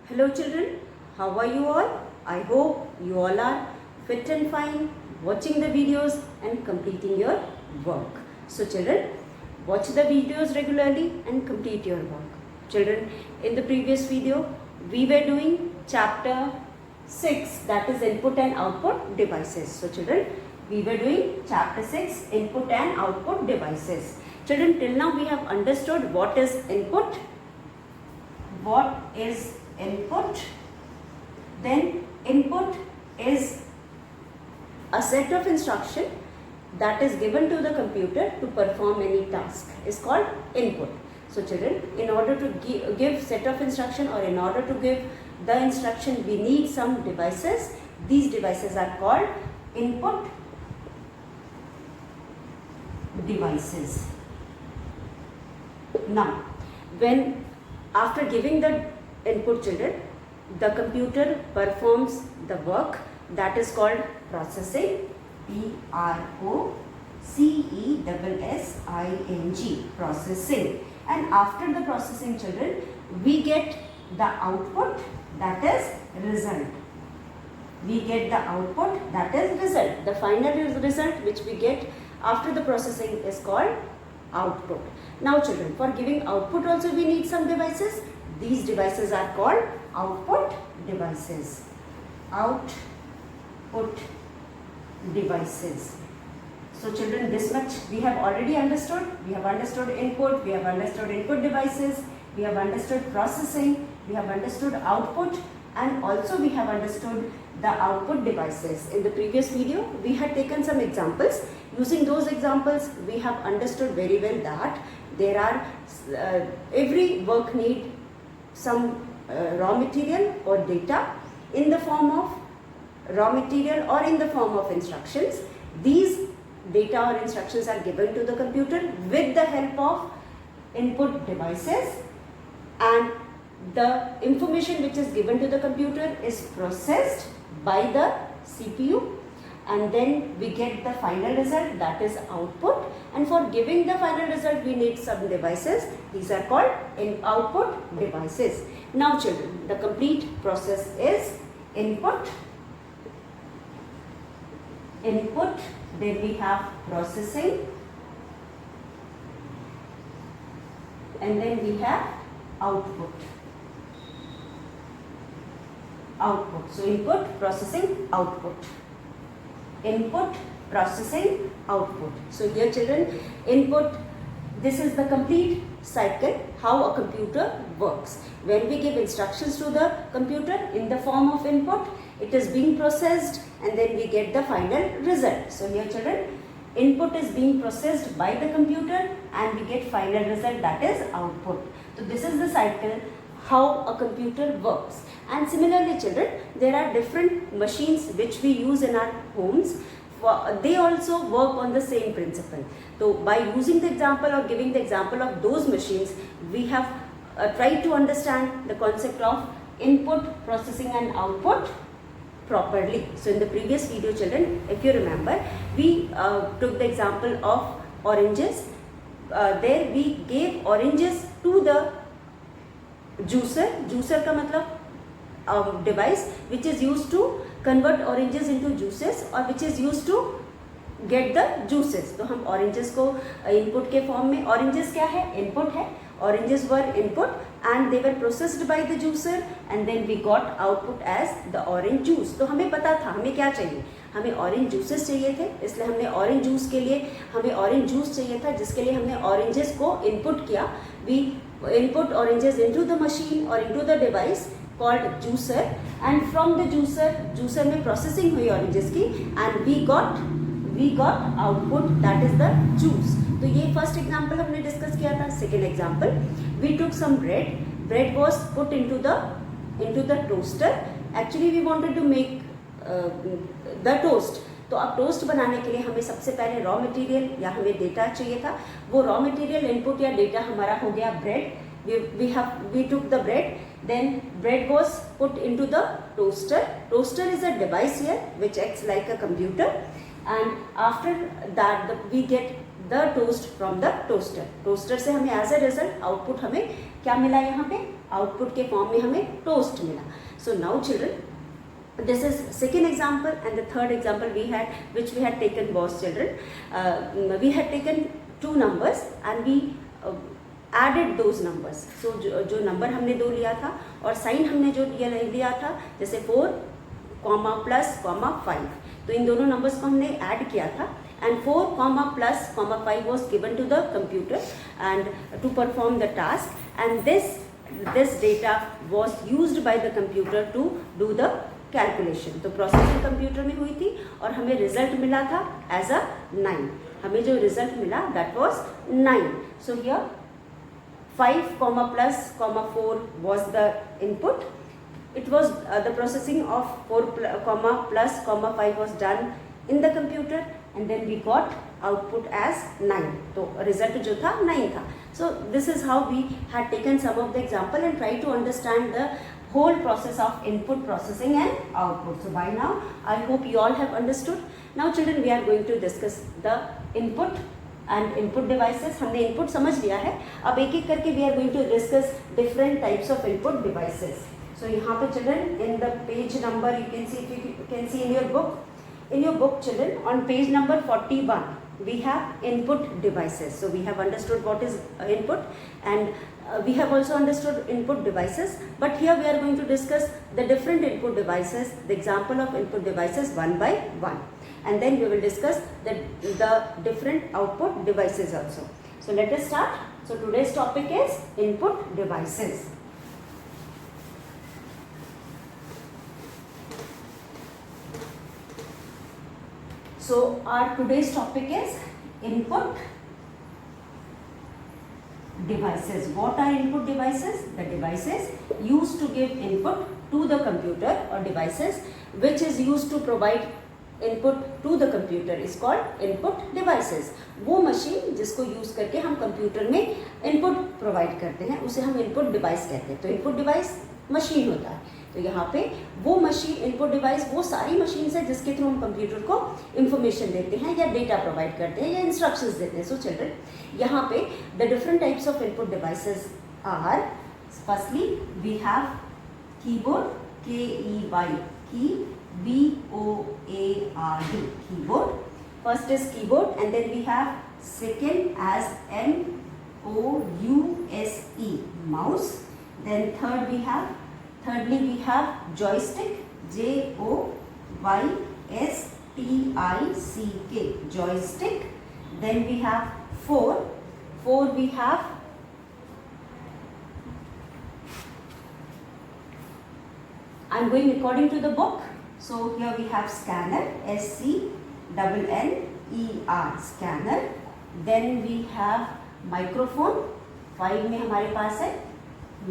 Hello children, how are you all? I hope you all are fit and fine, watching the videos and completing your work. So children, watch the videos regularly and complete your work. Children, in the previous video, we were doing chapter 6, that is input and output devices. So children, we were doing chapter 6, input and output devices. Children, till now we have understood what is input, what is input. Then input is a set of instruction that is given to the computer to perform any task is called input. So children, in order to give set of instruction or in order to give the instruction, we need some devices. These devices are called input devices. Now, when after giving the input, children, the computer performs the work that is called processing, P-R-O-C-E-S-S-I-N-G, processing. And after the processing, children, we get the output, that is result. We get the output, that is result. The final result which we get after the processing is called output. Now children, for giving output also we need some devices. These devices are called output devices. Output devices. So children, this much we have already understood. We have understood input, we have understood input devices, we have understood processing, we have understood output, and also we have understood the output devices. In the previous video, we had taken some examples. Using those examples, we have understood very well that there are every work need some raw material or data in the form of raw material or in the form of instructions. These data or instructions are given to the computer with the help of input devices, and the information which is given to the computer is processed by the CPU, and then we get the final result, that is output. And for giving the final result we need some devices. These are called output devices. Now children, the complete process is input, then we have processing, and then we have output. So input, processing, output. Input, processing, output. So here children, input, this is the complete cycle how a computer works. When we give instructions to the computer in the form of input, it is being processed and then we get the final result. So here children, input is being processed by the computer and we get final result, that is output. So this is the cycle how a computer works. And similarly children, there are different machines which we use in our homes. They also work on the same principle. So by using the example or giving the example of those machines, we have tried to understand the concept of input, processing and output properly. So in the previous video children, if you remember, we took the example of oranges. There we gave oranges to the juicer. Juicer का मतलब device which is used to convert oranges into juices or which is used to get the juices. तो हम oranges को input के form में, oranges क्या है? Input है. Oranges were input and they were processed by the juicer and then we got output as the orange juice. तो हमें पता था हमें क्या चाहिए, हमें orange juices चाहिए थे, इसलिए हमने orange juice के लिए हमें orange juice चाहिए था, जिसके लिए हमने oranges को input किया. We input oranges into the machine or into the device called juicer, and from the juicer में processing हुई oranges की and we got output, that is the juice. तो ये first example हमने discuss किया था. Second example, we took some bread was put into the toaster. Actually we wanted to make the toast. तो अब toast बनाने के लिए हमें सबसे पहले रॉ मटेरियल या हमें डेटा चाहिए था. वो रॉ मटेरियल इनपुट या डेटा हमारा हो गया bread. We took the bread, then bread was put into the toaster. Toaster is a device here which acts like a computer, and after that we get the toast from the toaster. Toaster से हमें as a result output हमें क्या मिला यहाँ पे? Output के form में हमें टोस्ट मिला. So now children, this is second example, and the third example which we had taken was, children, we had taken two numbers and we added those numbers. So जो number हमने दो लिया था और sign हमने जो लिया था, जैसे 4, प्लस, 5, तो इन दोनों नंबर्स को हमने ऐड किया था. And 4, plus, 5 was given to the computer and to perform the task, and this data was used by the computer to do the calculation. तो प्रोसेसिंग कंप्यूटर में हुई थी और हमें रिजल्ट मिला था एज अ 9. हमें जो रिजल्ट मिला that was 9. So here 5, plus, 4 was the input. It was the processing of 4, plus, 5 was done in the computer, and then we got output as 9. तो result जो था 9 था. So this is how we had taken some of the example and try to understand the whole process of input, processing and output. So by now I hope you all have understood. Now children, we are going to discuss the input and input devices. हमने input समझ लिया है. अब एक एक करके we are going to discuss different types of input devices. So यहाँ पे children, in the page number you can see, if you can see in your book. In your book, children, on page number 41, we have input devices. So we have understood what is input, and we have also understood input devices. But here we are going to discuss the different input devices, the example of input devices one by one, and then we will discuss the different output devices also. So let us start. So today's topic is input devices. So our today's topic is input devices. What are input devices? The devices used to give input to the computer, or devices which is used to provide input to the computer is called input devices. वो machine जिसको use करके हम computer में input provide करते हैं उसे हम input device कहते हैं. तो इनपुट डिवाइस मशीन होता है. तो यहाँ पे वो मशीन, इनपुट डिवाइस वो सारी मशीन है जिसके थ्रू हम कंप्यूटर को इंफॉर्मेशन देते हैं या डेटा प्रोवाइड करते हैं या इंस्ट्रक्शंस देते हैं. सो चिल्ड्रन, यहाँ पे the different types of input devices are, firstly we have keyboard, KEY, key, BOARD, keyboard. First is keyboard, and then we have second as MOUSE, mouse. Then thirdly we have joystick, JOYSTICK, joystick. Then we have four we have I'm going according to the book. So here we have scanner, SCNNER, scanner. Then we have microphone. 5 में हमारे पास है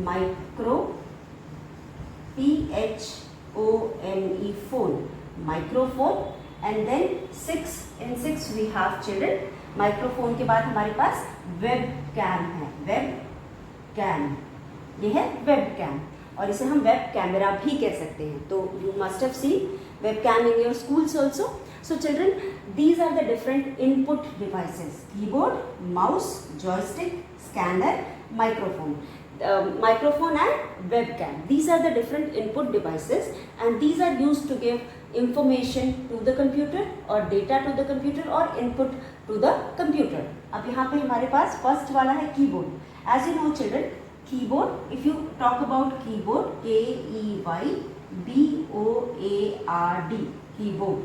micro, PHONE, phone, microphone. And then 6 we have children. microphone के बाद हमारे पास webcam है, webcam, ये है webcam, और इसे हम वेब कैमरा भी कह सकते हैं. तो you must have seen webcam in your schools also. So children, these are the different input devices: keyboard, mouse, joystick, scanner, microphone. Microphone and webcam. These are the different input devices, and these are used to give information to the computer or data to the computer or input to the computer. अब यहाँ पे हमारे पास first वाला है keyboard. As you know children, keyboard, if you talk about keyboard, KEYBOARD, keyboard.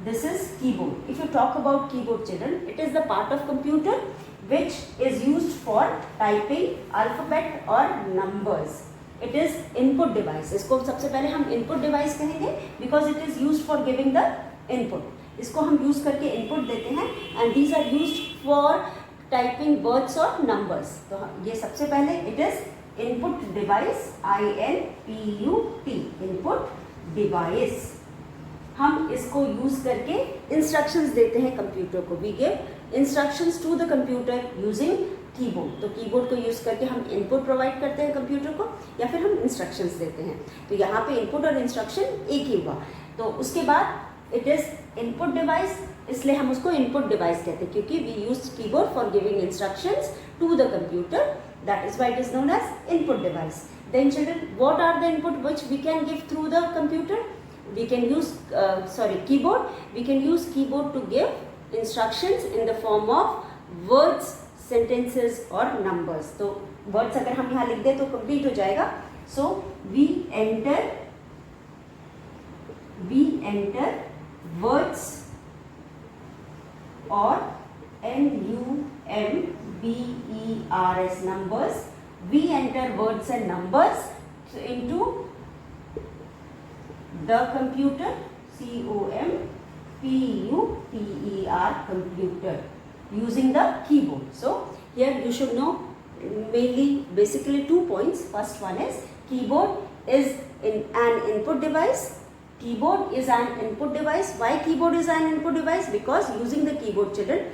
This is keyboard. If you talk about keyboard children, it is the part of computer which is used for typing alphabet or numbers. It is input device. इसको सबसे पहले हम input device कहेंगे because it is used for giving the input. इसको हम use करके input देते हैं, and these are used for typing words or numbers. तो ये सबसे पहले it is input device, INPUT, input device. हम इसको यूज करके इंस्ट्रक्शंस देते हैं कंप्यूटर को. We give instructions to the computer using keyboard. तो कीबोर्ड को यूज करके हम इनपुट प्रोवाइड करते हैं कंप्यूटर को, या फिर हम इंस्ट्रक्शंस देते हैं. तो यहाँ पे इनपुट और इंस्ट्रक्शन एक ही हुआ. तो उसके बाद इट इज इनपुट डिवाइस, इसलिए हम उसको इनपुट डिवाइस कहते हैं क्योंकि we use keyboard for giving instructions to the computer That is why it is known as input device. Then children, what are the input which we can give through the computer? We can use keyboard. We can use keyboard to give instructions in the form of words, sentences or numbers. तो words अगर हम यहाँ लिख दें तो complete हो जाएगा. So we enter words or numbers, numbers. We enter words and numbers into the computer, computer, computer, using the keyboard. So here you should know basically 2 points. First one is keyboard is an input device. Keyboard is an input device. Why keyboard is an input device? Because using the keyboard, children,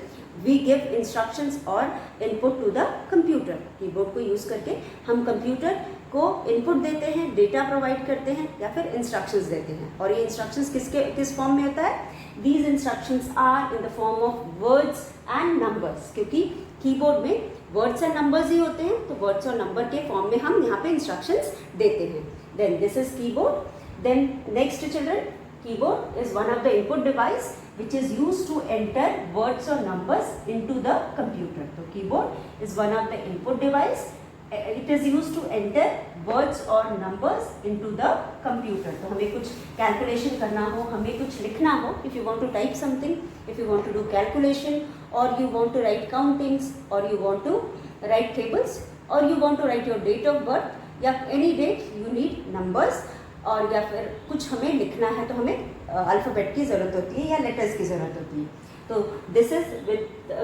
we give instructions or input to the computer. Keyboard को use करके हम computer को input देते हैं, data provide करते हैं या फिर instructions देते हैं. और ये instructions किस form में होता है? These instructions are in the form of words and numbers. क्योंकि keyboard में words and numbers ही होते हैं, तो words और number के form में हम यहाँ पे instructions देते हैं. Then this is keyboard. Then next children, keyboard is one of the input device which is used to enter words or numbers into the computer. So keyboard is one of the input device. It is used to enter words or numbers into the computer. तो हमें कुछ calculation करना हो, हमें कुछ लिखना हो, if you want to type something, if you want to do calculation, or you want to write countings, or you want to write tables, or you want to write your date of birth, या any date you need numbers. और या फिर कुछ हमें लिखना है तो हमें अल्फ़ाबेट की ज़रूरत होती है या लेटर्स की ज़रूरत होती है. तो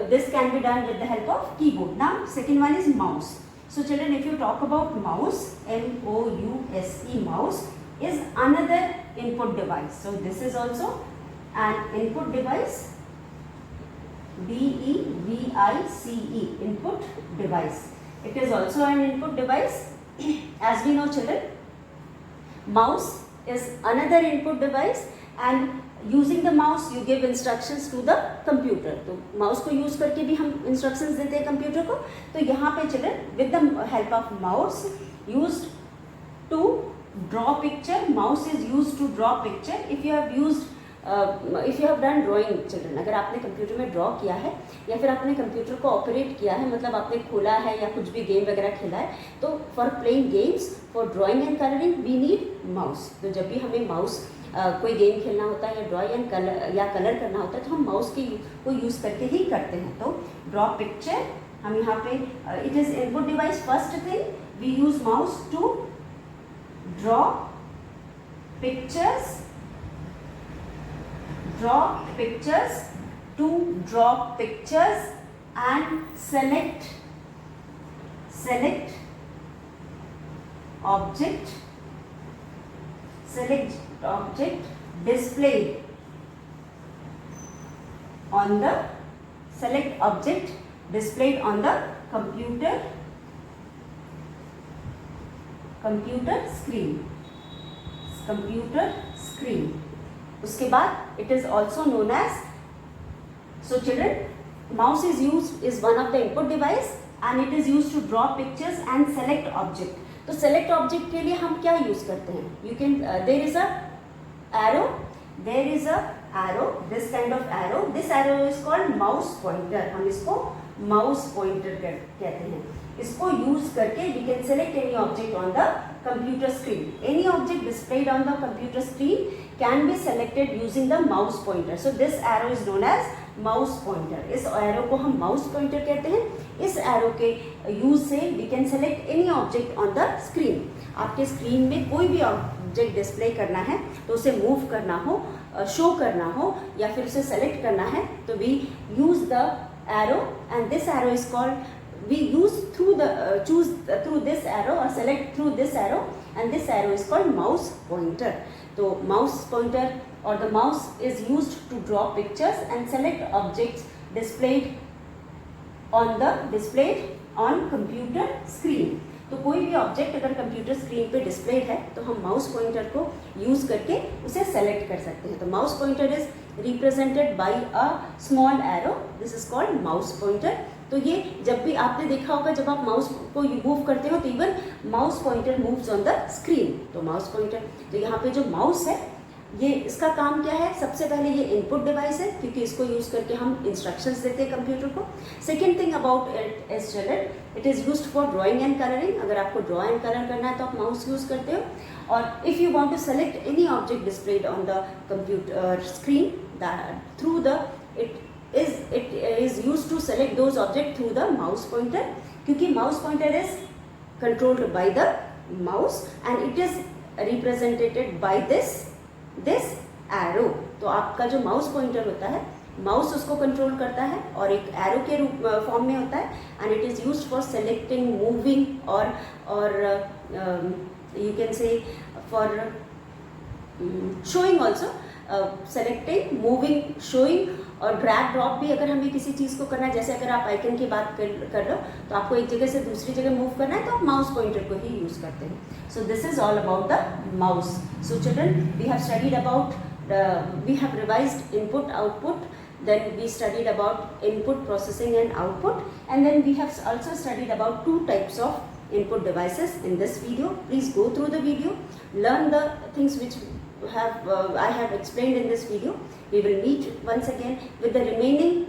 this can be done with the help of keyboard. Now second one is mouse. So children, if you talk about mouse, M-O-U-S-E, mouse is another input device. So this is also an input device, D-E-V-I-C-E, input device. It is also an input device. As we know children, mouse is another input device and using the mouse you give instructions to the computer. तो mouse को use करके भी हम instructions देते हैं computer को. तो यहाँ पे children, with the help of mouse used to draw picture. Mouse is used to draw picture. If you have done drawing children, अगर आपने कंप्यूटर में ड्रॉ किया है या फिर आपने कंप्यूटर को ऑपरेट किया है, मतलब आपने खोला है या कुछ भी गेम वगैरह खेला है, तो for playing games, for drawing and colouring we need mouse. तो जब भी हमें माउस कोई गेम खेलना होता है या ड्रॉ एंड कलर करना होता है तो हम माउस को यूज़ करके ही करते हैं. तो ड्रॉ पिक्चर हम यहाँ पे it is input device. First thing we use mouse to draw pictures, and select object displayed on the computer screen. उसके बाद it is also known as, so children, mouse is one of the input device and it is used to draw pictures and select object. तो select object के लिए हम क्या use करते हैं? You can there is a arrow, this kind of arrow. This arrow is called mouse pointer. हम इसको mouse pointer कहते हैं. इसको use करके we can select any object on the computer screen. Any object displayed on the computer screen can be selected using the mouse pointer. So this arrow is known as mouse pointer. इस arrow को हम mouse pointer कहते हैं. इस arrow के use से we can select any object on the screen. आपके screen में कोई भी object display करना है तो उसे move करना हो, show करना हो या फिर उसे select करना है तो we use the arrow and this arrow is called, we use choose through this arrow or select through this arrow and this arrow is called mouse pointer. So mouse pointer or the mouse is used to draw pictures and select objects displayed on computer screen. तो कोई भी object अगर computer screen पे displayed है तो हम mouse pointer को use करके उसे सेलेक्ट कर सकते हैं. तो mouse pointer is represented by a small arrow. This is called mouse pointer. तो ये जब भी आपने देखा होगा जब आप माउस को मूव करते हो तो even mouse pointer moves on the screen, तो माउस पॉइंटर, तो यहाँ पे जो माउस है ये इसका काम क्या है, सबसे पहले ये इनपुट डिवाइस है क्योंकि इसको यूज़ करके हम इंस्ट्रक्शंस देते हैं कंप्यूटर को। Second thing about it is children, it is used for drawing and colouring. अगर आपको ड्रॉ एंड कलर करना है तो आप माउस यूज़ करते हो, और if you want to select any object displayed on the computer screen through the it is used to select those objects through the mouse pointer, क्योंकि mouse pointer is controlled by the mouse and it is represented by this arrow। तो आपका जो mouse pointer होता है, mouse उसको control करता है और एक एरो के रूप फॉर्म में होता है, and it is used for selecting, moving और you can say for showing also, selecting, moving, showing और ड्रैग ड्रॉप भी अगर हमें किसी चीज़ को करना है, जैसे अगर आप आइकन की बात कर रहे हो तो आपको एक जगह से दूसरी जगह मूव करना है तो आप माउस पॉइंटर को ही यूज़ करते हैं। So this is all about the mouse. So children, we have studied about we have revised input output, then we studied about input processing and output, and then we have also studied about 2 types of input devices in this video. Please go through the video, learn the things which I have explained in this video. We will meet once again with the remaining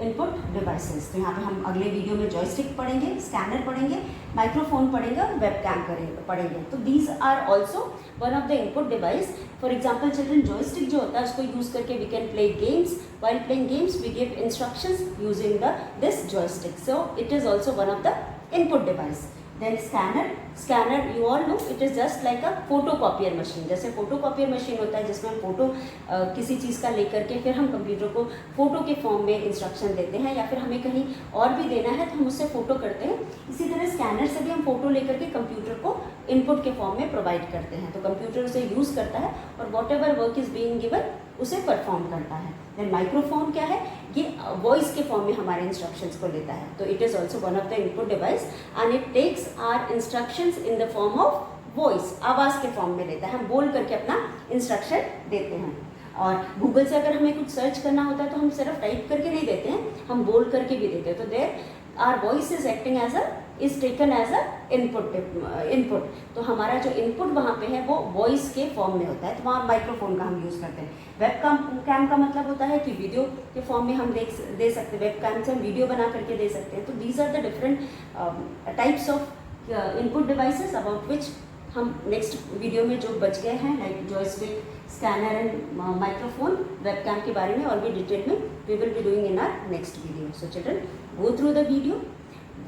input devices. तो यहाँ पे हम अगले video में joystick पढ़ेंगे, scanner पढ़ेंगे, microphone पढ़ेंगे और वेबकैम पढ़ेंगे। तो these are also one of the input device. For example, children, joystick जो होता है उसको यूज़ करके we can play games. While playing games, we give instructions using this joystick. So it is also one of the input device. Then scanner you all know it is just like a photocopier machine। जैसे photocopier machine होता है जिसमें हम photo किसी चीज़ का लेकर के फिर हम कंप्यूटर को फोटो के फॉर्म में इंस्ट्रक्शन देते हैं, या फिर हमें कहीं और भी देना है तो हम उससे फोटो करते हैं। इसी तरह स्कैनर से भी हम फोटो लेकर के कंप्यूटर को इनपुट के फॉर्म में प्रोवाइड करते हैं, तो कंप्यूटर उसे यूज़ करता है और what ever work is being given उसे परफॉर्म करता है। देन माइक्रोफोन क्या है, ये वॉइस के फॉर्म में हमारे इंस्ट्रक्शंस को लेता है, तो it is also one of the input device and it takes our instructions in the form of voice, आवाज़ के फॉर्म में लेता है, हम बोल करके अपना इंस्ट्रक्शन देते हैं। और गूगल से अगर हमें कुछ सर्च करना होता है तो हम सिर्फ टाइप करके नहीं देते हैं, हम बोल करके भी देते हैं, तो there are voice is acting is taken as a input. तो हमारा जो इनपुट वहाँ पे है वो वॉइस के फॉर्म में होता है, तो वहाँ माइक्रोफोन का हम यूज़ करते हैं। वेबकैम का मतलब होता है कि वीडियो के फॉर्म में हम दे सकते हैं, वेबकैम से हम वीडियो बना करके दे सकते हैं। तो these are the different types of input devices about which हम नेक्स्ट वीडियो में जो बच गए हैं, like joystick, scanner and microphone, webcam के बारे में और भी डिटेल में we will be doing in our next video. So children, go through the video,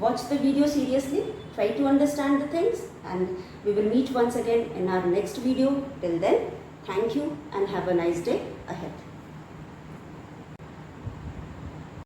watch the video seriously, try to understand the things, and we will meet once again in our next video. Till then, thank you and have a nice day ahead.